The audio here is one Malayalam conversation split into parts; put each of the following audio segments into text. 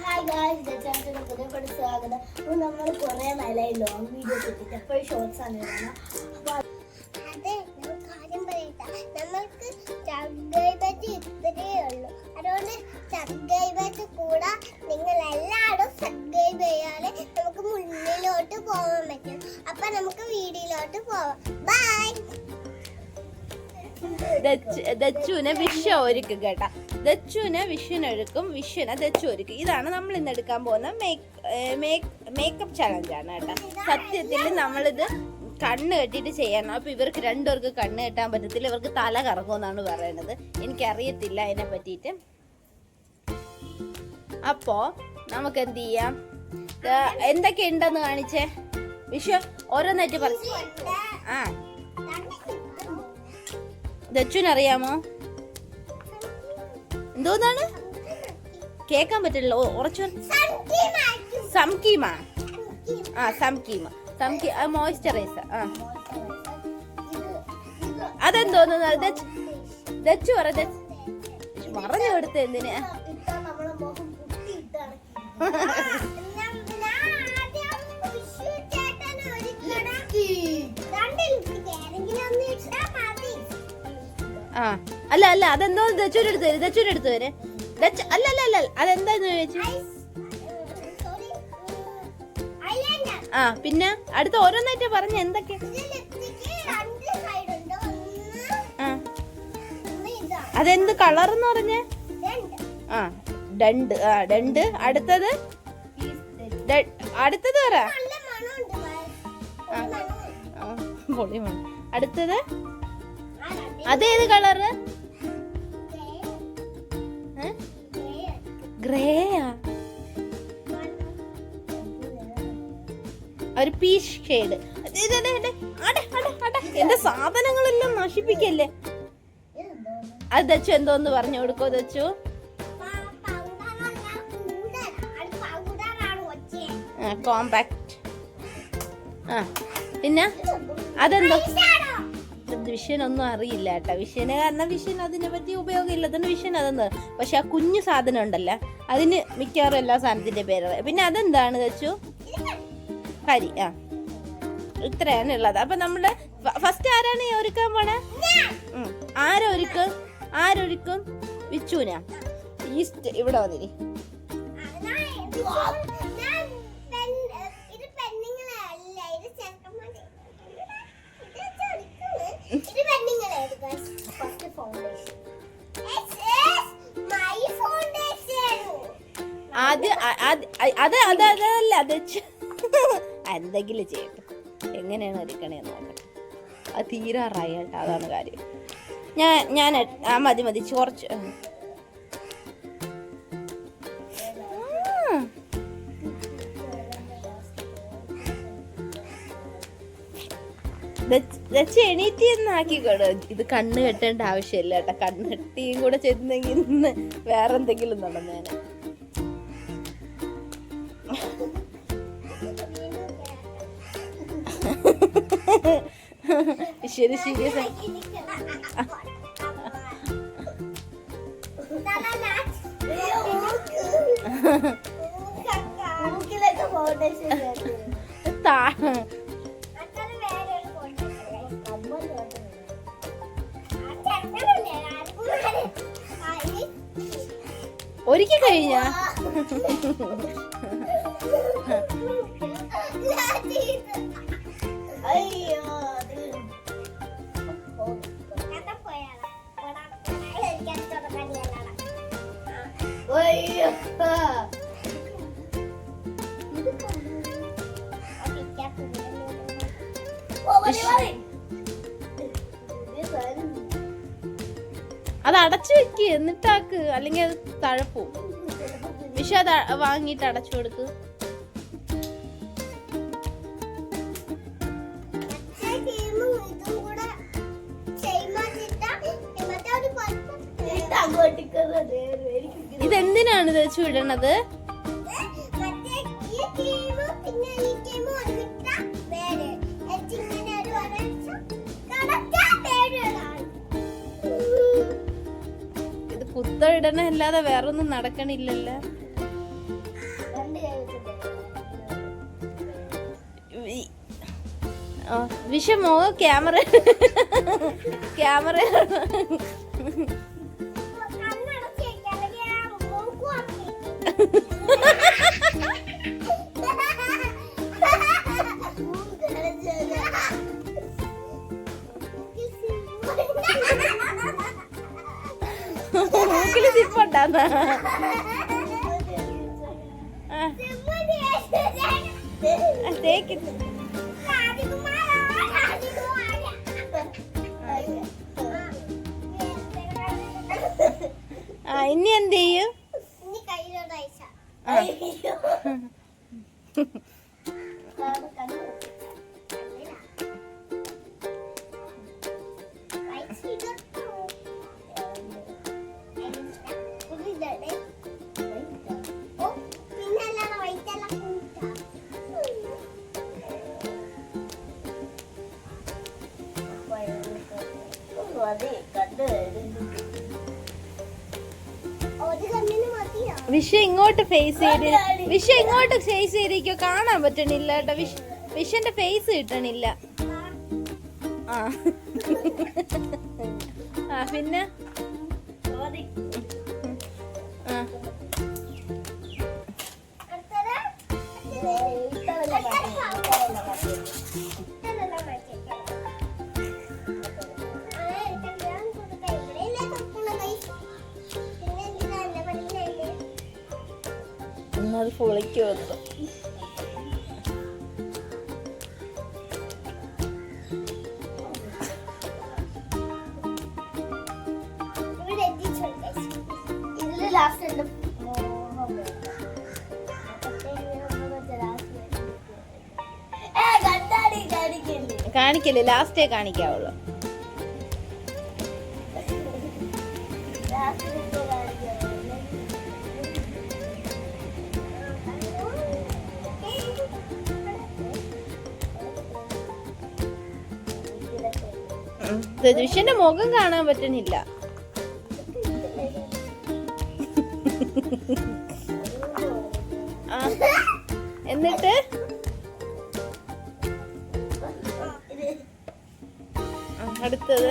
ഹായ് ഗായ്സ്, ചാനലിന്റെ പുതിയ സ്വാഗതം. അപ്പോൾ നമ്മൾ കുറേ നാളായി ലോങ് വീഡിയോ കിട്ടിയിട്ട് അപ്പോൾ ഷോർട്സ് ആണ് വരുന്നത്. അപ്പോൾ അതെ, കാര്യം പറയട്ടെ, നമ്മൾക്ക് സബ്സ്ക്രൈബേഴ്സ് ഇത്രയേ ഉള്ളൂ. അതുകൊണ്ട് സബ്സ്ക്രൈബേഴ്സ് കൂടെ നിങ്ങൾ എല്ലാവരും സബ്സ്ക്രൈബ് ചെയ്യാതെ നമുക്ക് മുന്നിലോട്ട് പോകാൻ പറ്റും. അപ്പൊ നമുക്ക് വീഡിയോയിലോട്ട് പോവാം. ബൈ. ദച്ചുവിനെ വിഷ ഒരുക്കും കേട്ടാ. ദച്ചുവിനെ വിഷുവിനൊരുക്കും, വിഷുവിനെ ദച്ചു ഒരുക്കും. ഇതാണ് നമ്മൾ ഇന്ന് എടുക്കാൻ പോകുന്ന മേക്കപ്പ് ചലഞ്ചാണ് കേട്ടാ. സത്യത്തിൽ നമ്മളിത് കണ്ണ് കെട്ടിയിട്ട് ചെയ്യണം. അപ്പൊ ഇവർക്ക് രണ്ടുപേർക്ക് കണ്ണ് കെട്ടാൻ പറ്റത്തില്ല, ഇവർക്ക് തല കറങ്ങുമെന്നാണ് പറയണത്. എനിക്കറിയത്തില്ല അതിനെ പറ്റിയിട്ട്. അപ്പോ നമുക്ക് എന്ത് ചെയ്യാം, എന്തൊക്കെ ഉണ്ടെന്ന് കാണിച്ചേ വിഷു. ഓരോന്നായിട്ട് പറഞ്ഞു. ആ, ദച്ചുവിനറിയാമോ എന്തോന്നാണ് കേക്കാൻ പറ്റില്ല, ഉറച്ചു. സംകീമ. ആ, സംകീമ, മോയ്സ്ചറൈസർ. ആ, അതെന്തോന്നു ദച്ചു പറ. പറഞ്ഞു കൊടുത്ത എന്തിന്? ആ, അല്ല അല്ല, അതെന്തോ ദച്ചൂര് എടുത്തു വരെ. അല്ല അല്ല അല്ല, അതെന്താന്ന് ചോദിച്ചു. ആ, പിന്നെ അടുത്ത ഓരോന്നായിട്ട് പറഞ്ഞ എന്തൊക്കെ. അതെന്ത് കളർ എന്ന് പറഞ്ഞേ? ആ, ഡണ്ട്. ആ, ഡണ്ട്. അടുത്തത് പറ. അടുത്തത് അതേത് കളറ്? ഗ്രേയാ, ഒരു പീച്ച് ഷെയ്ഡ്. എന്റെ സാധനങ്ങളെല്ലാം നശിപ്പിക്കല്ലേ. അത് ദച്ചു എന്തോന്ന് പറഞ്ഞു കൊടുക്കോ ദച്ചു. കോമ്പാക്ട്. ആ, പിന്നെ അതെന്തോ വിഷനൊന്നും അറിയില്ല കേട്ടോ. വിഷന് കാരണം വിഷൻ അതിനെ പറ്റി ഉപയോഗം ഇല്ലാത്തതുകൊണ്ട് വിഷൻ അതെന്താ. പക്ഷെ ആ കുഞ്ഞു സാധനം ഉണ്ടല്ലോ, അതിന് മിക്കവാറും എല്ലാ സാധനത്തിന്റെ പേര്. പിന്നെ അതെന്താണ് വെച്ചു? കരി. ആ, ഇത്രയാണ് ഉള്ളത്. അപ്പൊ നമ്മള് ഫസ്റ്റ് ആരാണ് ഒരുക്കാൻ പോണേ? ആരൊരുക്കും? വിച്ചുന. ഈസ്റ്റ് ഇവിടെ വന്നിരി. അതല്ല എന്തെങ്കിലും ചെയ്യട്ടെ. എങ്ങനെയാണ് ഒരുക്കണേന്ന് നോക്കട്ടെ. അത് തീരാറായി കേട്ടോ, അതാണ് കാര്യം. ഞാൻ മതി കുറച്ച്. എണീറ്റിന്നാക്കിക്കോളൂ. ഇത് കണ്ണ് കെട്ടേണ്ട ആവശ്യമില്ല കേട്ടോ. കണ്ണ് കെട്ടിയും കൂടെ ചെയ്തെങ്കിൽ ഇന്ന് വേറെ എന്തെങ്കിലും നടന്നേനെ. ശരി, സീരിയസ് ആയി. ഒരുക്കി കഴിഞ്ഞാ അത് അടച്ചു വെക്ക്, എന്നിട്ടാക്ക്, അല്ലെങ്കിൽ അത് തഴപ്പോ. വിഷ അത് വാങ്ങിയിട്ട് അടച്ചു കൊടുക്ക്. ഇതെന്തിനാണ് തേച്ചു വിടണത്? ഇത് കുത്ത ഇടണ അല്ലാതെ വേറൊന്നും നടക്കണില്ലല്ലോ. വിഷമോ ക്യാമറ ക്യാമറ മൂക്കില് സിപ്പുണ്ടാന്ന തേക്ക് ഇനി എന്ത് ചെയ്യും? വിഷ ഇങ്ങോട്ട് ഫേസ് ചെയ്ത് വിഷ ഇങ്ങോട്ട് ഫേസ് ചെയ്തിരിക്കോ, കാണാൻ പറ്റണില്ല കേട്ടോ. വിഷന്റെ ഫേസ് കിട്ടണില്ല. ആ ആ പിന്നെ അത് പൊളിക്ക് വന്നു. കാണിക്കല്ലേ, ലാസ്റ്റേ കാണിക്കാവുള്ളൂ. വിഷന്റെ മുഖം കാണാൻ പറ്റണില്ല. എന്നിട്ട് അടുത്തത്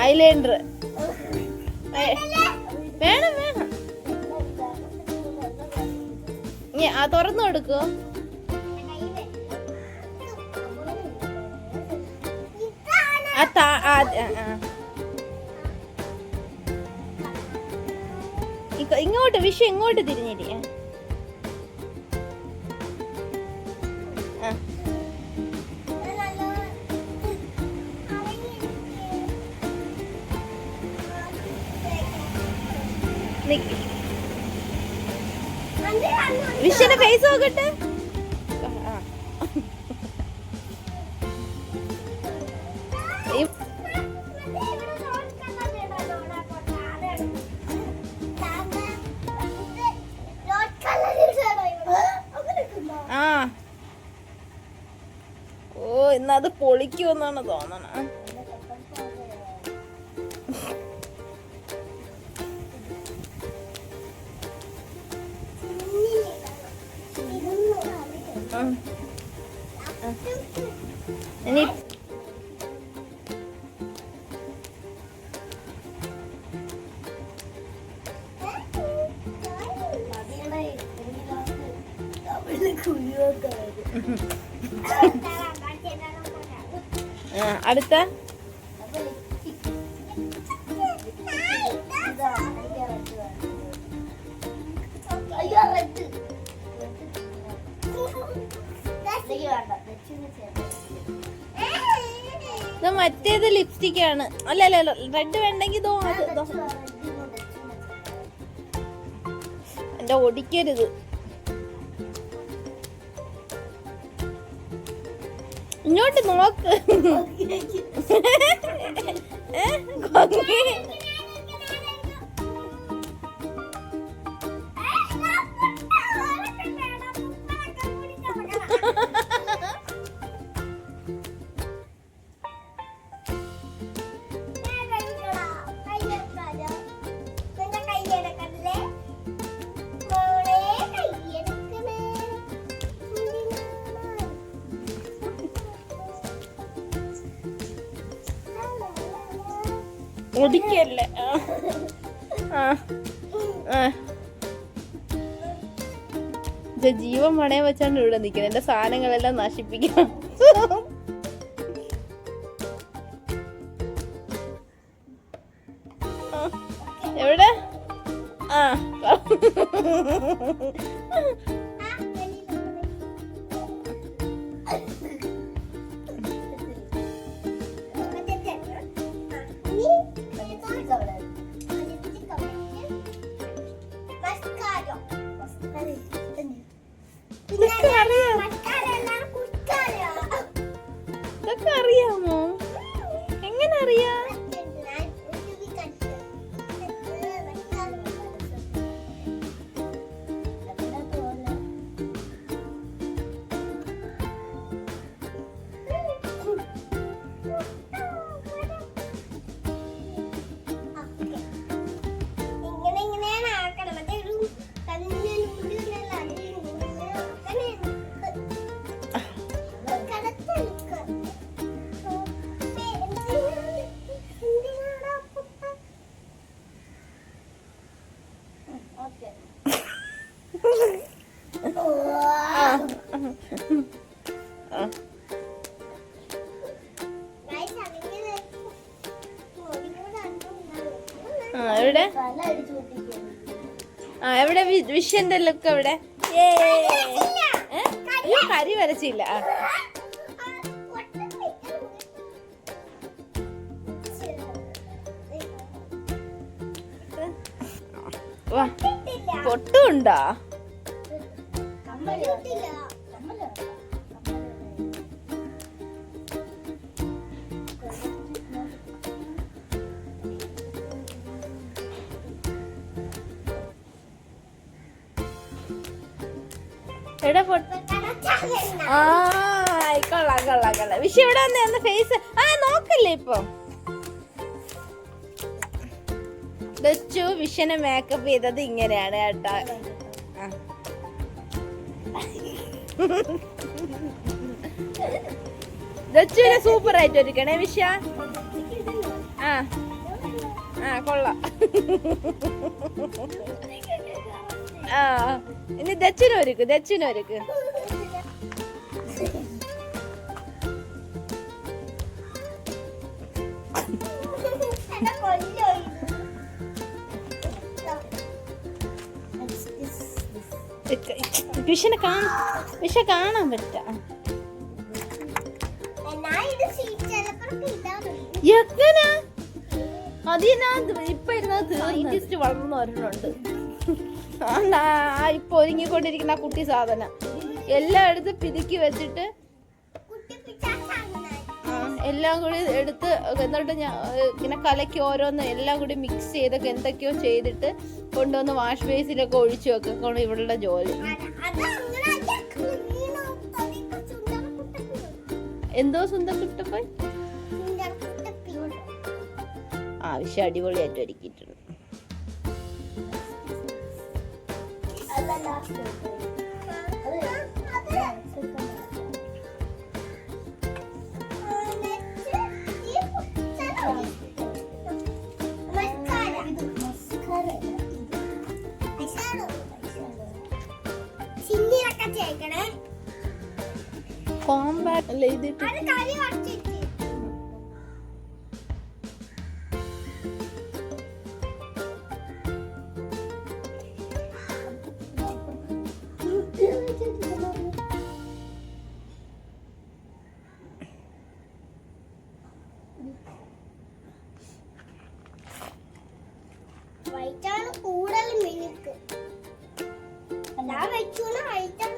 ഐലൈനർ വേണം വേണം. തുറന്നു കൊടുക്കോ? ഇങ്ങോട്ട് വിഷയം ഇങ്ങോട്ട് തിരിഞ്ഞിരിക്കേ. വിഷന്റെ ഫേസ് നോക്കട്ടെ. ആ ഓ ഇന്നത് പൊളിക്കുമെന്നാണ് തോന്നണ. ഇനി അടുത്ത മറ്റേത് ലിപ്സ്റ്റിക് ആണ്. അല്ല അല്ല റെഡ് വേണ്ടെങ്കിൽ എന്റെ ഒടിക്കരുത്. ഇങ്ങോട്ട് നോക്ക്. മോളെ ഒടിക്കല്ലേ. ജീവൻ പണയം വെച്ചാണ് ഇവിടെ നിൽക്കുന്നത്. എന്റെ സാധനങ്ങളെല്ലാം നശിപ്പിക്കണം. എവിടെ? ഇതൊക്കെ അറിയാമോ? എങ്ങനെ അറിയാം? എവിടെ? എവിടെ വിഷന്റെ ലുക്ക്? എവിടെ? കരി വരച്ചില്ല. പൊട്ടുണ്ടോ? എവിടെ പൊട്ട്? കൊള്ളാം കൊള്ളാം കൊള്ളാം. വിഷ ഇവിടെ വന്ന് ഫേസ് നോക്കല്ലേ ഇപ്പൊ. ദച്ചു വിഷനെ മേക്കപ്പ് ചെയ്തത് ഇങ്ങനെയാണ് കേട്ടോ. ദച്ചുവിനെ സൂപ്പർ ആയിട്ട് ഒരുക്കണേ വിഷ. കൊള്ളാം. ഇനി ദച്ചിനൊരുക്ക്. വിഷ കാണാൻ പറ്റാ. എങ്ങനെ അതിനകത്ത് ഇപ്പൊ ഇരുന്നത് സയന്റിസ്റ്റ് വളർന്നു വരുന്നുണ്ട്. ഇപ്പൊ ഒരുങ്ങിക്കൊണ്ടിരിക്കുന്ന കുട്ടി സാധനം എല്ലാം എടുത്ത് പിതുക്കി വെച്ചിട്ട് എല്ലാം കൂടി എടുത്ത് എന്നിട്ട് ഇങ്ങനെ കലക്കി ഓരോന്ന് എല്ലാം കൂടി മിക്സ് ചെയ്തൊക്കെ എന്തൊക്കെയോ ചെയ്തിട്ട് കൊണ്ടുവന്ന് വാഷ് ബേസിലൊക്കെ ഒഴിച്ചു വെക്കണം ഇവളുടെ ജോലി. എന്തോ സുന്ദർ കുട്ടപ്പോയി ആവശ്യം അടിപൊളിയായിട്ട് ഒരുക്കിയിട്ടുണ്ട്. കോമ്പാക്ട് അല്ലേ ഇതിട്ട് വൈറ്റാണ് കൂടുതൽ മിനുക്ക്. ഞാൻ വെച്ചൂല വൈറ്റാണ്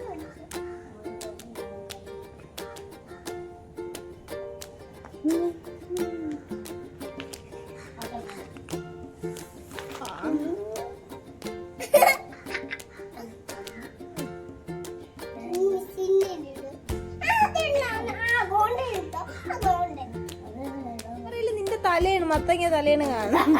നിന്റെ തലയാണ് മത്തങ്ങ തലയാണ് കാണാം.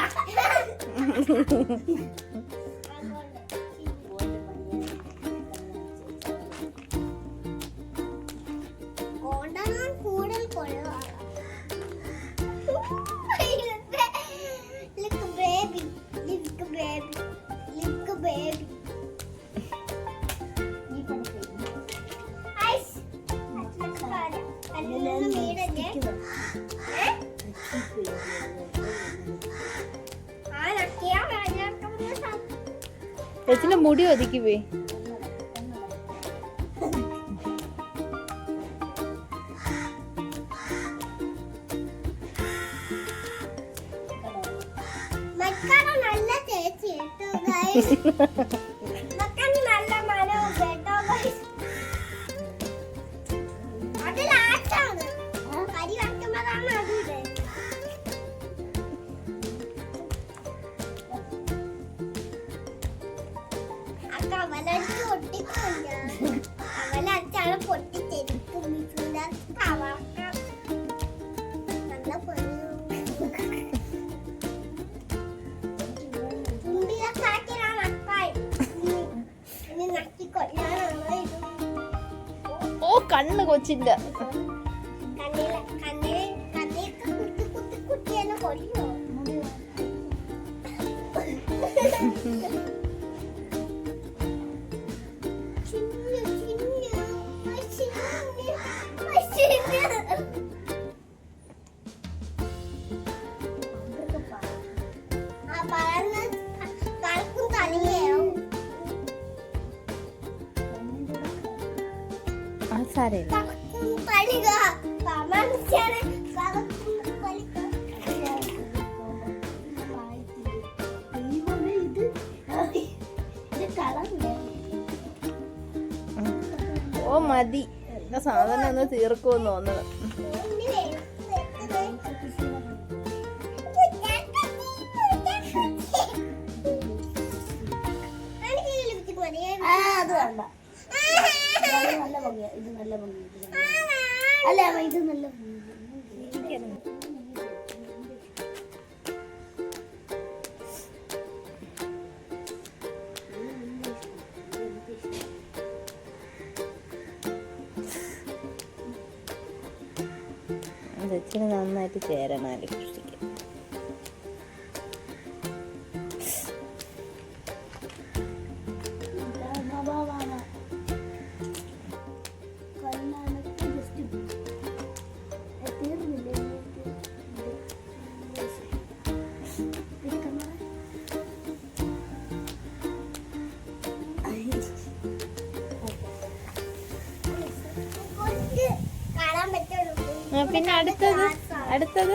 കൊച്ചിന്റെ മുടി ഒതുക്കി പോയി. നല്ല ചേച്ചി കേട്ടോ ഗൈസ്. മക്കാനി നല്ല മരവും കേട്ടോ ഗൈസ്. അത് ലാസ്റ്റാണ്. കരി വയ്ക്കുമ്പോഴാണ് അത് ഇടുന്നത്. അക്ക അവലടിച്ച് പൊട്ടിക്കില്ല. അവലടിച്ചാണ് പൊട്ടിച്ചെടുക്കും. നല്ല പൊന്നു ഓ കണ്ണ് കൊച്ചിന്റെ. ആ സാരമില്ല. ഓ മതി, എന്റെ സാധനം ഒന്ന് തീർക്കുമെന്ന് തോന്നുന്നത്. അത് വേണ്ട. നല്ല ഭംഗിയാ. ഇത് നല്ല ഭംഗി. അല്ല ഇത് നല്ല ഭംഗി. ഇച്ചിരി നന്നായിട്ട് ചേരണം കൃഷിക്ക്. പിന്നെ അടുത്തത്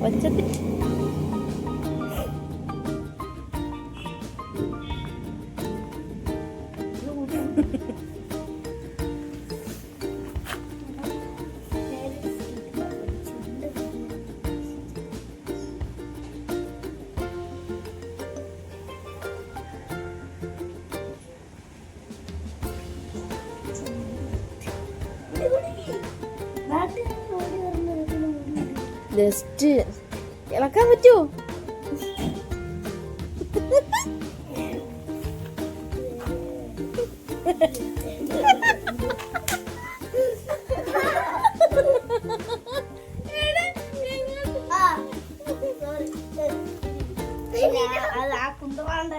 ഒച്ചത്തിൽ ജസ്റ്റ് ഇളക്കാൻ പറ്റുമോ? അത് ആ കുന്തമാണ്ട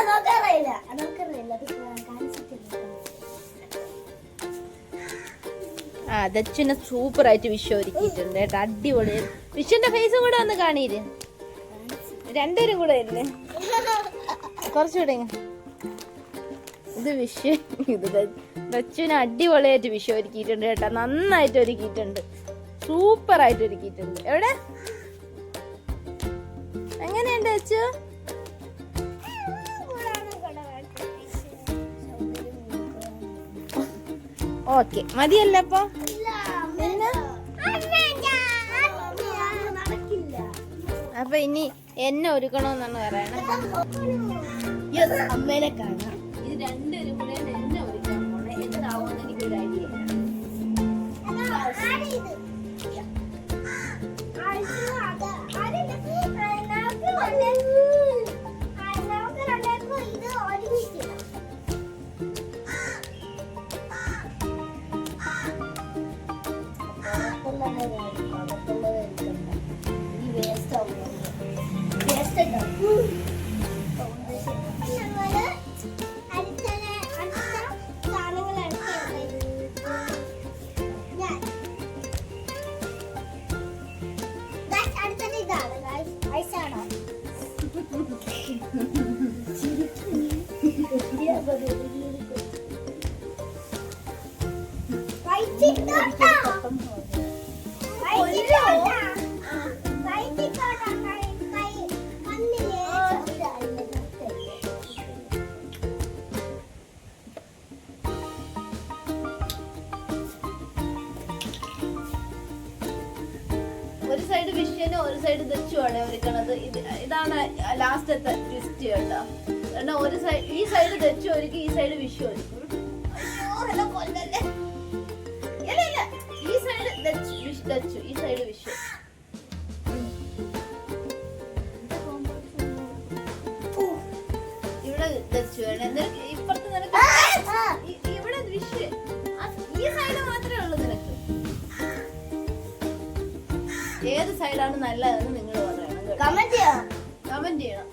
നോക്കാറില്ല. ആ ദച്ചുനെ സൂപ്പർ ആയിട്ട് വിഷു ഒരുക്കിയിട്ടുണ്ട് കേട്ടോ. അടിപൊളി. വിഷുവിന്റെ ഫേസും കൂടെ ഒന്ന് കാണീര്. രണ്ടുപേരും കൂടെ ഇരുന്ന് കുറച്ചുകൂടെ ഇങ്ങ്. ഇത് വിഷു ഇത് ദച്ചുവിന് അടിപൊളിയായിട്ട് വിഷു ഒരുക്കിയിട്ടുണ്ട് കേട്ടോ. നന്നായിട്ട് ഒരുക്കിയിട്ടുണ്ട്, സൂപ്പറായിട്ട് ഒരുക്കിയിട്ടുണ്ട്. എവിടെ എങ്ങനെയുണ്ട് ദച്ചു? ഓക്കെ മതിയല്ല അപ്പൊ. അപ്പൊ ഇനി എന്നെ ഒരുക്കണമെന്നാണ് പറയണത്. അമ്മേനെ കാണാം. ഇത് രണ്ടുപേരും കൂടെ എന്നെ ഒരുക്കാൻ പോണേ. എന്താവുമെന്ന് എനിക്കൊരു ഐഡിയ ഇല്ല. ഒരു സൈഡ് വിഷയനും ഒരു സൈഡ് ദച്ചുവാണ് ഒരുക്കണത്. ഇതാണ് ലാസ്റ്റത്തെ ട്വിസ്റ്റ് കേട്ടോ. കാരണം ഒരു സൈഡ് ഈ സൈഡ് ദച്ചു ഒരുക്കി, ഈ സൈഡ് വിഷു ഒരുക്കും. ഈ സൈഡ് ദച്ചു, ഈ സൈഡ് വിഷു. ഇവിടെ ദച്ചു വേണം, എന്നിട്ട് ഇപ്പുറത്ത് നിനക്ക് ഇവിടെ വിഷു. ഈ സൈഡ് മാത്രമേ ഉള്ളൂ നിനക്ക്. ഏത് സൈഡാണ് നല്ലതെന്ന് നിങ്ങൾ പറയണം. കമന്റ് ചെയ്യണം.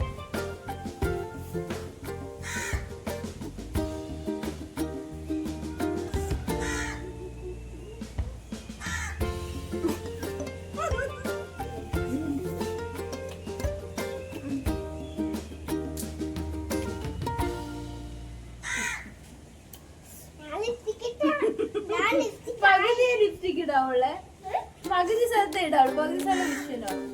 പകുതി ലിപ്സ്റ്റിക് ഇടാവുള്ളേ, പകുതി സ്ഥലത്തെ ഇടാവുള്ളൂ, പകുതി സ്ഥലം വിഷയനാവും.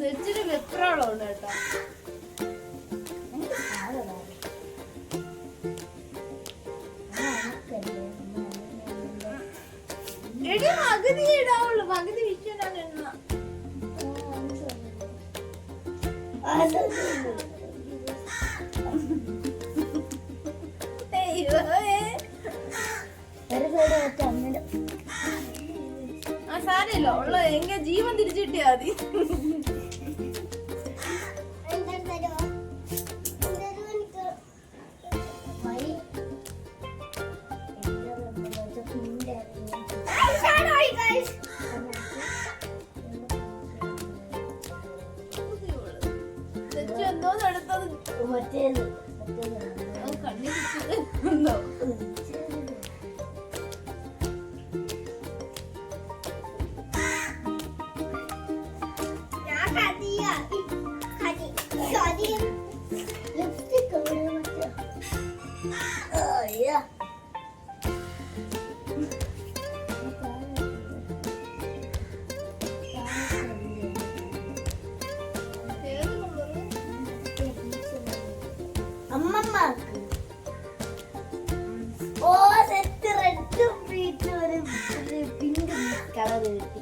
വെച്ചിട്ട് വെപ്രാളം ഉണ്ട് കേട്ടോ. എടി പകുതി ഇടാവുള്ളൂ, പകുതി വിഷയനാണ് എണ്ണ. സാരല്ലോ ഉള്ള എങ്ക ജീവൻ തിരിച്ചിട്ടിയാ മതി. എന്തോ നടത്തത് കണ്ണി എന്തോ. ഓ സെറ്റ് റെഡും പീച്ചും ഒരു പിങ്ക് കളർ കിട്ടി.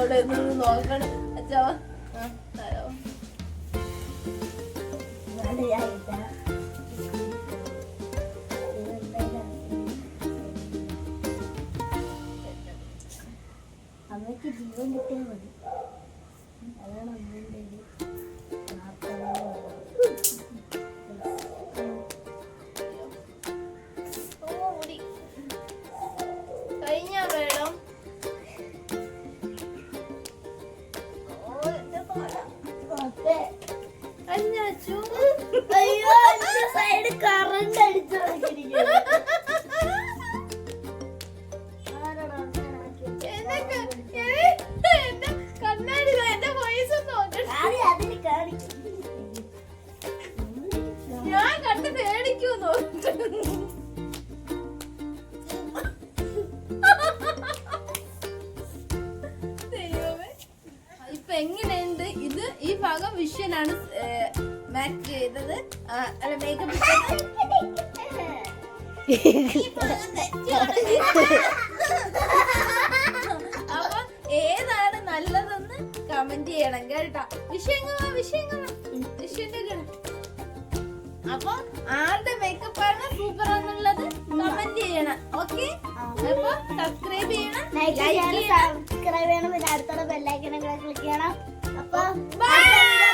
അവിടെ നിന്ന് നോക്കണം അച്ഛാ. തരാം. അമ്മയ്ക്ക് ജീവൻ കിട്ടിയാൽ മതി. അതാണ് അമ്മേൻ്റെ ഒരു പ്രാർത്ഥന. കഴിഞ്ഞ വേണം. കഴിഞ്ഞു. അയ്യോ എന്റെ സൈഡ് കറണ്ട് അടിച്ചു കണ്ണാടി എന്റെ വയസ്സ് നോക്കണം. അതിന് കാണിക്കും. ഞാൻ കണ്ട് പേടിക്കൂ നോക്കിട്ട്. ഇപ്പൊ എങ്ങനെയുണ്ട് ഇത്? ഈ ഭാഗം വിഷ്യനാണ് മാച്ച് ചെയ്തത്, അല്ല മേക്കപ്പ്. അപ്പൊ ഏതാണ് നല്ലതെന്ന് കമന്റ് ചെയ്യണം കേട്ടോ. വിഷയന്റെ അപ്പൊ ആരുടെ മേക്കപ്പ് ആണ് സൂപ്പർ എന്നുള്ളത് കമന്റ് ചെയ്യണം. ഓക്കെ, അപ്പൊ സബ്സ്ക്രൈബ് ചെയ്യണം, ലൈക്ക് ചെയ്യണം, സബ്സ്ക്രൈബ് ചെയ്യണം, പിന്നെ അടുത്തുള്ള ബെല്ലൈക്കൺ ക്ലിക്ക് ചെയ്യണം. അപ്പൊ ബൈ.